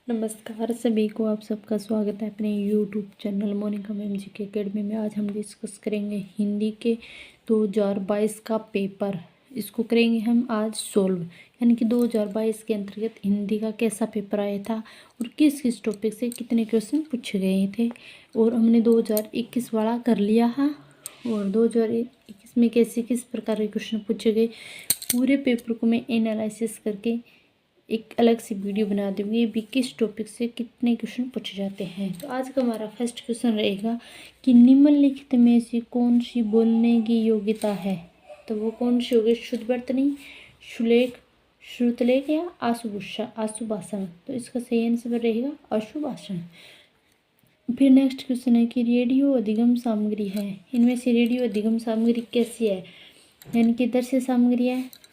नमस्कार सभी को, आप सबका स्वागत है अपने यूट्यूब चैनल मोनिका मैम जी के अकेडमी में। आज हम डिस्कस करेंगे हिंदी के 2022 का पेपर। इसको करेंगे हम आज सोल्व, यानी कि 2022 के अंतर्गत हिंदी का कैसा पेपर आया था और किस किस टॉपिक से कितने क्वेश्चन पूछे गए थे। और हमने 2021 वाला कर लिया है और 2021 में कैसे किस प्रकार के क्वेश्चन पूछे गए, पूरे पेपर को मैं एनालिसिस करके एक अलग सी वीडियो बना दूँगी भी किस टॉपिक से कितने क्वेश्चन पूछे जाते हैं। तो आज का हमारा फर्स्ट क्वेश्चन रहेगा कि निम्नलिखित में से कौन सी बोलने की योग्यता है। तो वो कौन सी होगी? शुद्ध वर्तनी, सुलेख, श्रुतलेख या आशुभाषण। तो इसका सही आंसर रहेगा आशुभाषण। फिर नेक्स्ट क्वेश्चन है कि रेडियो अधिगम सामग्री है, इनमें से रेडियो अधिगम सामग्री कैसी है, यानी कि दृश्य सामग्री है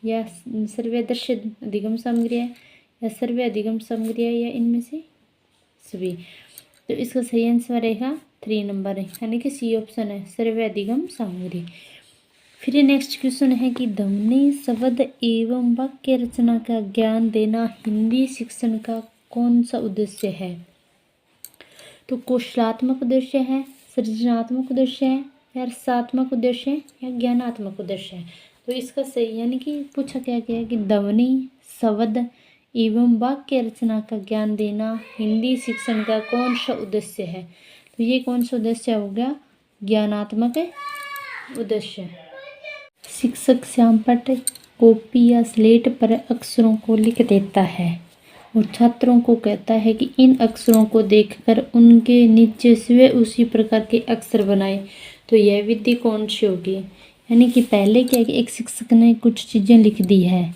या सर्वे दृश्य अधिगम सामग्री है या सर्वे अधिगम सामग्री है या इनमें से सभी। तो इसका सही आंसर रहेगा 3 नंबर है, यानी कि सी ऑप्शन है, सर्वे अधिगम सामग्री। फिर नेक्स्ट क्वेश्चन है कि ध्वनि शब्द एवं वाक्य रचना का ज्ञान देना हिंदी शिक्षण का कौन सा उद्देश्य है। तो कौशलात्मक उद्देश्य है, सृजनात्मक उद्देश्य है या रसात्मक उद्देश्य है या ज्ञानात्मक उद्देश्य है। तो इसका सही, यानी कि पूछा क्या गया है कि ध्वनि शब्द एवं वाक्य रचना का ज्ञान देना हिंदी शिक्षण का कौन सा उद्देश्य है। तो ये कौन सा उद्देश्य हो गया? ज्ञानात्मक उद्देश्य। शिक्षक श्यामपट्ट कॉपी या स्लेट पर अक्षरों को लिख देता है और छात्रों को कहता है कि इन अक्षरों को देखकर उनके नीचे से उसी प्रकार के अक्षर बनाए। तो यह विधि कौन सी होगी? यानी कि पहले क्या है कि एक शिक्षक ने कुछ चीज़ें लिख दी है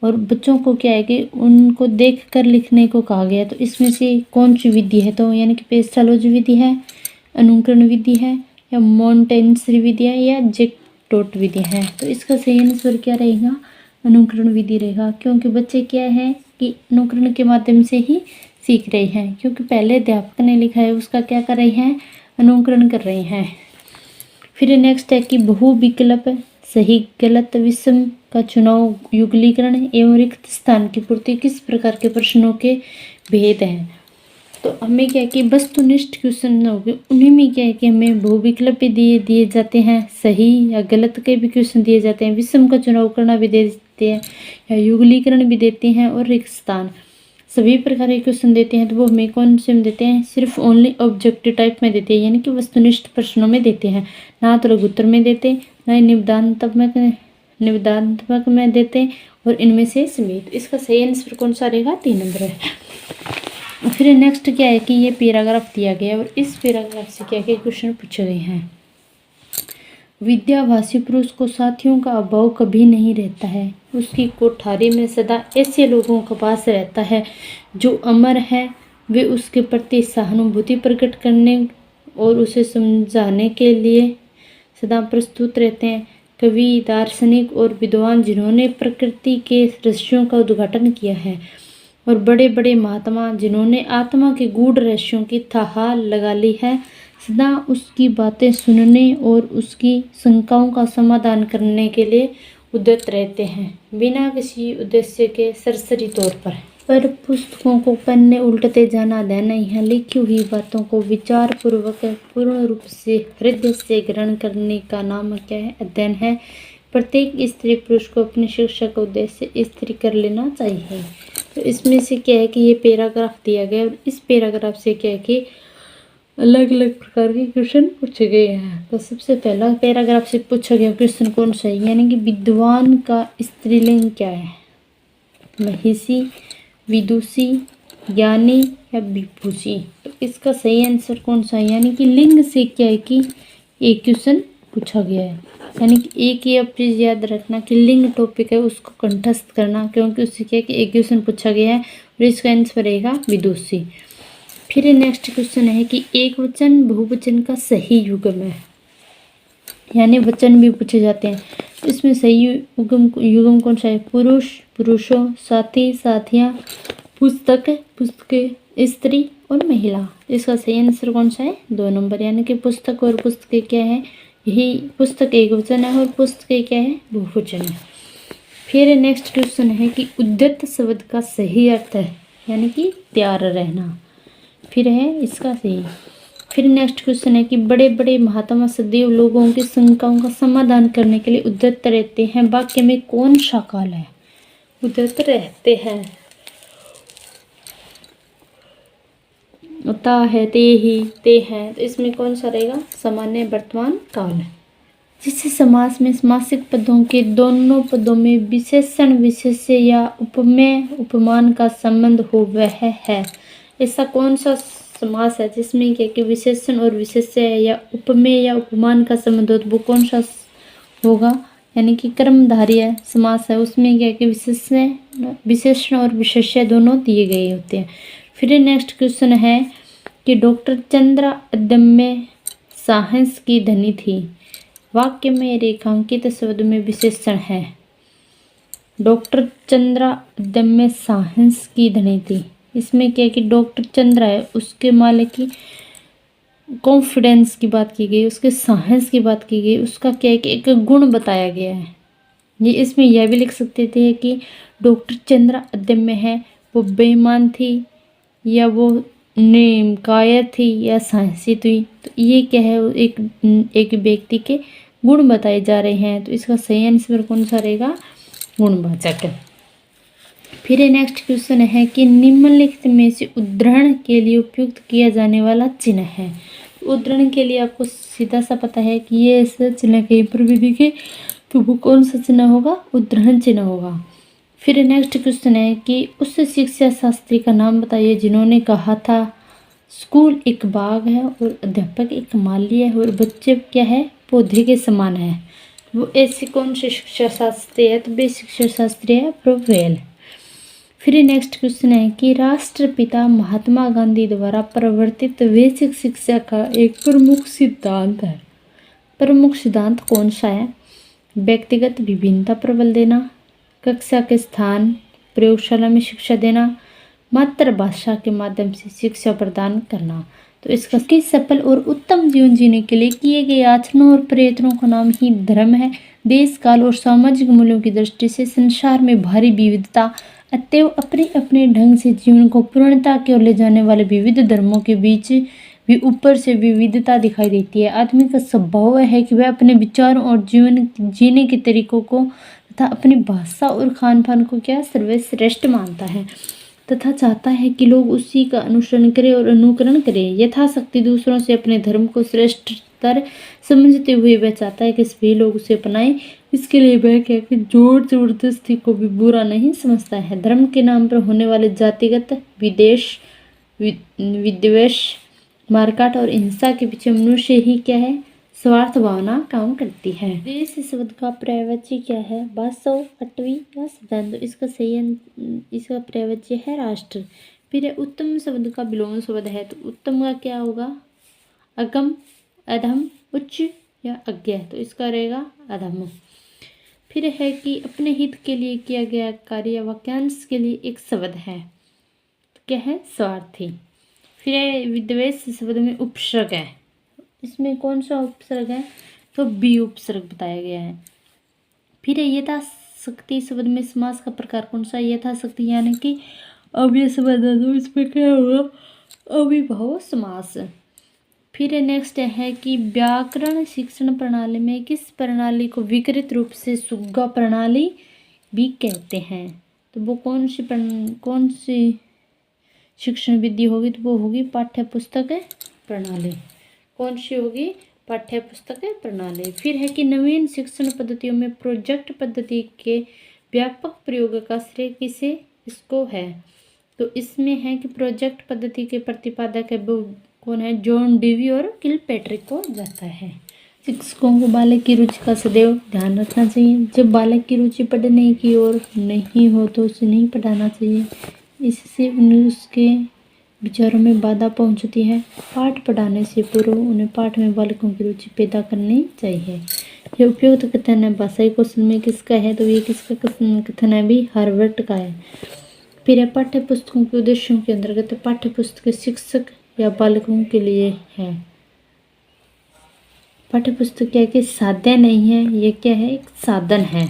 और बच्चों को क्या है कि उनको देखकर लिखने को कहा गया। तो इसमें से कौन सी विधि है? तो यानी कि पेस्टालॉजी विधि है, अनुकरण विधि है या मोंटेंसरी विधि है या जेक्टोट विधि है। तो इसका सही आंसर क्या रहेगा? अनुकरण विधि रहेगा, क्योंकि बच्चे क्या है कि अनुकरण के माध्यम से ही सीख रहे हैं, क्योंकि पहले अध्यापक ने लिखा है उसका क्या कर रहे हैं? अनुकरण कर रहे हैं। फिर नेक्स्ट है कि बहुविकल्प, सही गलत, विषम का चुनाव, युगलीकरण एवं रिक्त स्थान की पूर्ति किस प्रकार के प्रश्नों के भेद हैं। तो हमें क्या है कि वस्तुनिष्ठ क्वेश्चन हो गए, उन्हीं में क्या है कि हमें बहुविकल्प भी दिए जाते हैं, सही या गलत के भी क्वेश्चन दिए जाते हैं, विषम का चुनाव करना भी दे देते हैं या युगलीकरण भी देते हैं और रिक्त स्थान सभी प्रकार के क्वेश्चन देते हैं। तो वो हमें कौन से में देते हैं? सिर्फ ओनली ऑब्जेक्टिव टाइप में देते हैं, यानी कि वस्तुनिष्ठ प्रश्नों में देते हैं, ना तो लघुत्तर में देते, ना निबंधात्मक में देते और इनमें से समेत। इसका सही आंसर कौन सा रहेगा? 3 नंबर है। फिर नेक्स्ट क्या है कि ये पैराग्राफ दिया गया और इस पैराग्राफ से क्या क्या क्वेश्चन पूछे गए हैं। विद्याभासी पुरुष को साथियों का अभाव कभी नहीं रहता है, उसकी कोठारी में सदा ऐसे लोगों का पास रहता है जो अमर है। वे उसके प्रति सहानुभूति प्रकट करने और उसे समझाने के लिए सदा प्रस्तुत रहते हैं। कवि, दार्शनिक और विद्वान जिन्होंने प्रकृति के रहस्यों का उद्घाटन किया है और बड़े बड़े महात्मा जिन्होंने आत्मा के गूढ़ रहस्यों की थाह लगा ली है, सदा उसकी बातें सुनने और उसकी शंकाओं का समाधान करने के लिए उद्यत रहते हैं, बिना किसी उद्देश्य के सरसरी तौर पर पुस्तकों को पन्ने उल्टते जाना अध्ययन नहीं है। लिखी हुई बातों को विचार पूर्वक पूर्ण रूप से हृदय से ग्रहण करने का नाम क्या है? अध्ययन है। प्रत्येक स्त्री पुरुष को अपनी शिक्षा का उद्देश्य स्त्री कर लेना चाहिए। तो इसमें से क्या है कि ये पैराग्राफ दिया गया और इस पैराग्राफ से क्या है कि अलग अलग प्रकार के क्वेश्चन पूछे गए हैं। तो सबसे पहला पैराग्राफ से पूछा गया क्वेश्चन कौन सा है, यानी कि विद्वान का स्त्रीलिंग क्या है? महिषी, विदुषी, ज्ञानी या विभूषी। तो इसका सही आंसर कौन सा है? यानी कि लिंग से क्या है कि एक क्वेश्चन पूछा गया है, यानी कि एक ही आप चीज़ याद रखना कि लिंग टॉपिक है उसको कंठस्थ करना, क्योंकि उससे क्या है कि एक क्वेश्चन पूछा गया है और इसका आंसर रहेगा विदुषी। फिर नेक्स्ट क्वेश्चन है कि एक वचन बहुवचन का सही युग्म है, यानी वचन भी पूछे जाते हैं। इसमें सही युग्म कौन सा है? पुरुष, पुरुषों, साथी, साथियाँ, पुस्तक, पुस्तकें, स्त्री और महिला। इसका सही आंसर कौन सा है? 2 नंबर, यानी कि पुस्तक और पुस्तकें क्या है? यही पुस्तक एक वचन है और पुस्तकें क्या है? बहुवचन है। फिर नेक्स्ट क्वेश्चन है कि उद्यत शब्द का सही अर्थ है, यानी कि तैयार रहना। फिर है इसका सही। फिर नेक्स्ट क्वेश्चन है कि बड़े बड़े महात्मा सदैव लोगों की शंकाओं का समाधान करने के लिए उद्यत रहते हैं। वाक्य में कौन सा काल है? उद्यत रहते हैं। ता है, ते ही, ते हैं, तो इसमें कौन सा रहेगा? सामान्य वर्तमान काल। जिस समास में समासिक पदों के दोनों पदों में विशेषण विशेष्य या उपमेय उपमान का संबंध हो वह है। ऐसा कौन सा समास है जिसमें क्या कि विशेषण और विशेष्य या उपमेय या उपमान का संबंध हो? तो वो कौन सा होगा? यानी कि कर्मधारय समास है, उसमें क्या कि विशेषण और विशेष्य दोनों दिए गए होते हैं। फिर नेक्स्ट क्वेश्चन है कि डॉक्टर चंद्रा अदम्य साहस की धनी थी। वाक्य में रेखांकित शब्द में विशेषण है। डॉक्टर चंद्रा अदम्य साहस की धनी थी। इसमें क्या है कि डॉक्टर चंद्रा है, उसके मालिक की कॉन्फिडेंस की बात की गई, उसके साहस की बात की गई, उसका क्या है कि एक गुण बताया गया है। ये इसमें यह भी लिख सकते थे कि डॉक्टर चंद्रा अदम्य है, वो बेईमान थी या वो कायर थी या साहसी थी। तो ये क्या है? एक व्यक्ति के गुण बताए जा रहे हैं। तो इसका सही आंसर कौन सा रहेगा? गुणवाचक। फिर नेक्स्ट क्वेश्चन है कि निम्नलिखित में से उद्धरण के लिए उपयुक्त किया जाने वाला चिन्ह है। उद्धरण के लिए आपको सीधा सा पता है कि ये ऐसा चिन्ह कहीं पर भी दिखे तो वो कौन सा चिन्ह होगा? उद्धरण चिन्ह होगा। फिर नेक्स्ट क्वेश्चन है कि उस शिक्षा शास्त्री का नाम बताइए जिन्होंने कहा था स्कूल एक बाग है और अध्यापक एक माली है और बच्चे क्या है? पौधे के समान है। वो ऐसी कौन सी शिक्षा शास्त्री है? तो वे शिक्षा शास्त्री है प्रोवेल। फिर नेक्स्ट क्वेश्चन है कि राष्ट्रपिता महात्मा गांधी द्वारा प्रवर्तित वैश्विक शिक्षा का एक प्रमुख सिद्धांत है। प्रमुख सिद्धांत कौन सा है? व्यक्तिगत विभिन्नता प्रबल देना, कक्षा के स्थान प्रयोगशाला में शिक्षा देना, मातृभाषा के माध्यम से शिक्षा प्रदान करना। तो इसका सफल और उत्तम जीवन जीने के लिए किए गए आचरणों और प्रयत्नों का नाम ही धर्म है। देश काल और सामाजिक मूल्यों की दृष्टि से संसार में भारी विविधता, अतएव अपने अपने ढंग से जीवन को पूर्णता की ओर ले जाने वाले विविध धर्मों के बीच भी ऊपर से विविधता दिखाई देती है। आदमी का स्वभाव है कि वह अपने विचारों और जीवन जीने के तरीकों को तथा अपनी भाषा और खान पान को क्या सर्वश्रेष्ठ मानता है तथा चाहता है कि लोग उसी का अनुसरण करें और अनुकरण करें। यथाशक्ति दूसरों से अपने धर्म को श्रेष्ठतर समझते हुए वह चाहता है कि सभी लोग उसे अपनाएं। इसके लिए वह क्या कि जोर जबरदस्ती को भी बुरा नहीं समझता है। धर्म के नाम पर होने वाले जातिगत विद्वेष, मारकाट और हिंसा के पीछे मनुष्य ही क्या है? स्वार्थ भावना काम करती है। देश शब्द का पर्यायवाची क्या है? वास्तव, अटवी या सिद्धांत। इसका इसका पर्यायवाची है राष्ट्र। फिर उत्तम शब्द का विलोम शब्द है, तो उत्तम का क्या होगा? अगम, अधम, उच्च या अज्ञ। तो इसका रहेगा अधम। फिर है कि अपने हित के लिए किया गया कार्य वाक्यांश के लिए एक शब्द है, तो क्या है? स्वार्थी। फिर विद्वेष शब्द में उपसर्ग है, इसमें कौन सा उपसर्ग है? तो बी उपसर्ग बताया गया है। फिर यथाशक्ति शब्द में समास का प्रकार कौन सा? यथाशक्ति यानी कि अव्यय शब्द है, तो इसमें क्या होगा? अविभाव समास। फिर नेक्स्ट है कि व्याकरण शिक्षण प्रणाली में किस प्रणाली को विकृत रूप से सुग्गा प्रणाली भी कहते हैं? तो वो कौन सी शिक्षण विधि होगी? तो वो होगी पाठ्य पुस्तक प्रणाली। कौन सी होगी? पाठ्य पुस्तक प्रणाली। फिर है कि नवीन शिक्षण पद्धतियों में प्रोजेक्ट पद्धति के व्यापक प्रयोग का श्रेय किसे इसको है? तो इसमें है कि प्रोजेक्ट पद्धति के प्रतिपादक है वो कौन है? जॉन डेवी और किलपैट्रिक को जाता है। शिक्षकों को बालक की रुचि का सदैव ध्यान रखना चाहिए। जब बालक की रुचि पढ़ने की ओर नहीं हो तो उसे नहीं पढ़ाना चाहिए, इससे उसके विचारों में बाधा पहुंचती है। पाठ पढ़ाने से पूर्व उन्हें पाठ में बालकों की रुचि पैदा करनी चाहिए। यह उपयुक्त कथन है भाषाई कौशल में किसका है? तो ये किसका कथन है? भी हार्वर्ड का है। फिर पाठ्य पुस्तकों के उद्देश्यों के अंतर्गत पाठ्य पुस्तक शिक्षक या बालकों के लिए है। पाठ्य पुस्तक क्या है कि साध्य नहीं है, ये क्या है? एक साधन है।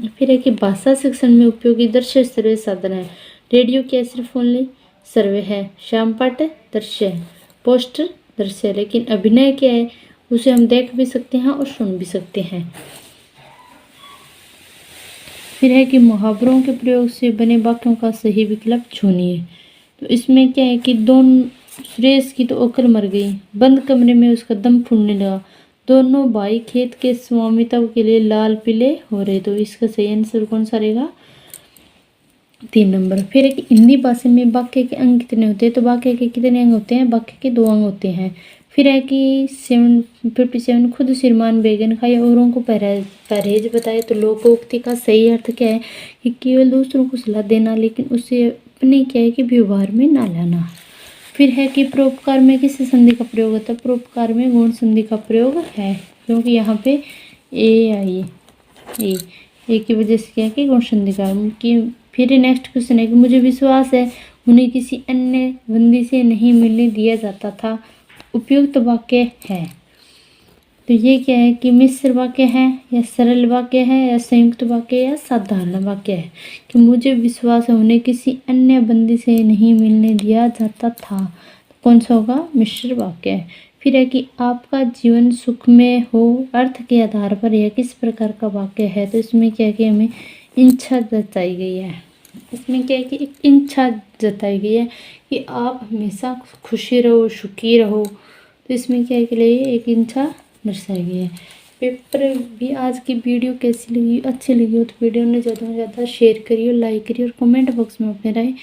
फिर है कि भाषा शिक्षण में उपयोगी दृश्य स्तरीय साधन है। रेडियो क्या सिर्फ ओनली सर्वे है, श्यामपट दृश्य है, पोस्टर दृश्य है, लेकिन अभिनय क्या है, उसे हम देख भी सकते हैं और सुन भी सकते हैं। फिर है कि मुहावरों के प्रयोग से बने वाक्यों का सही विकल्प चुनिए। तो इसमें क्या है कि सुरेश की तो ओकर मर गई, बंद कमरे में उसका दम फूटने लगा, दोनों भाई खेत के स्वामित्व के लिए लाल पीले हो रहे। तो इसका सही आंसर कौन सा रहेगा? 3 नंबर। फिर एक हिंदी भाषा में वाक्य के अंग कितने होते हैं? तो वाक्य के कितने अंग होते हैं? वाक्य के 2 अंग होते हैं। फिर है कि 57 खुद श्रीमान बैगन खाए औरों को परहेज बताए। तो लोकोक्ति का सही अर्थ क्या है? कि केवल दूसरों को सलाह देना, लेकिन उसे अपने क्या है कि व्यवहार में ना लाना। फिर है कि परोपकार में किस संधि का प्रयोग होता है? परोपकार में गुण संधि का प्रयोग है, क्योंकि यहाँ पे ए आई ए की वजह से क्या है कि गुण संधि का कि। फिर नेक्स्ट क्वेश्चन है कि मुझे विश्वास है उन्हें किसी अन्य बंदी से नहीं मिलने दिया जाता था। उपयुक्त वाक्य है। तो ये क्या है कि मिश्र वाक्य है या सरल वाक्य है या संयुक्त वाक्य या साधारण वाक्य है? कि मुझे विश्वास है उन्हें किसी अन्य बंदी से नहीं मिलने दिया जाता था। तो कौन सा होगा? मिश्र वाक्य है। फिर है कि आपका जीवन सुखमय हो अर्थ के आधार पर यह किस प्रकार का वाक्य है? तो इसमें क्या है कि हमें इच्छा जताई गई है। इसमें क्या है कि एक इच्छा जताई गई है कि आप हमेशा खुशी रहो, सुखी रहो। तो इसमें क्या है कि लिए एक इच्छा दर्शाई गई है। पेपर भी आज की वीडियो कैसी लगी, अच्छी लगी हो तो वीडियो ने ज़्यादा से ज़्यादा शेयर करिए, लाइक करिए और कमेंट बॉक्स में अपने राय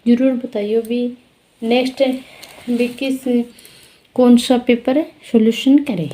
जरूर बताइए। अभी नेक्स्ट भी किस कौन सा पेपर सॉल्यूशन करें।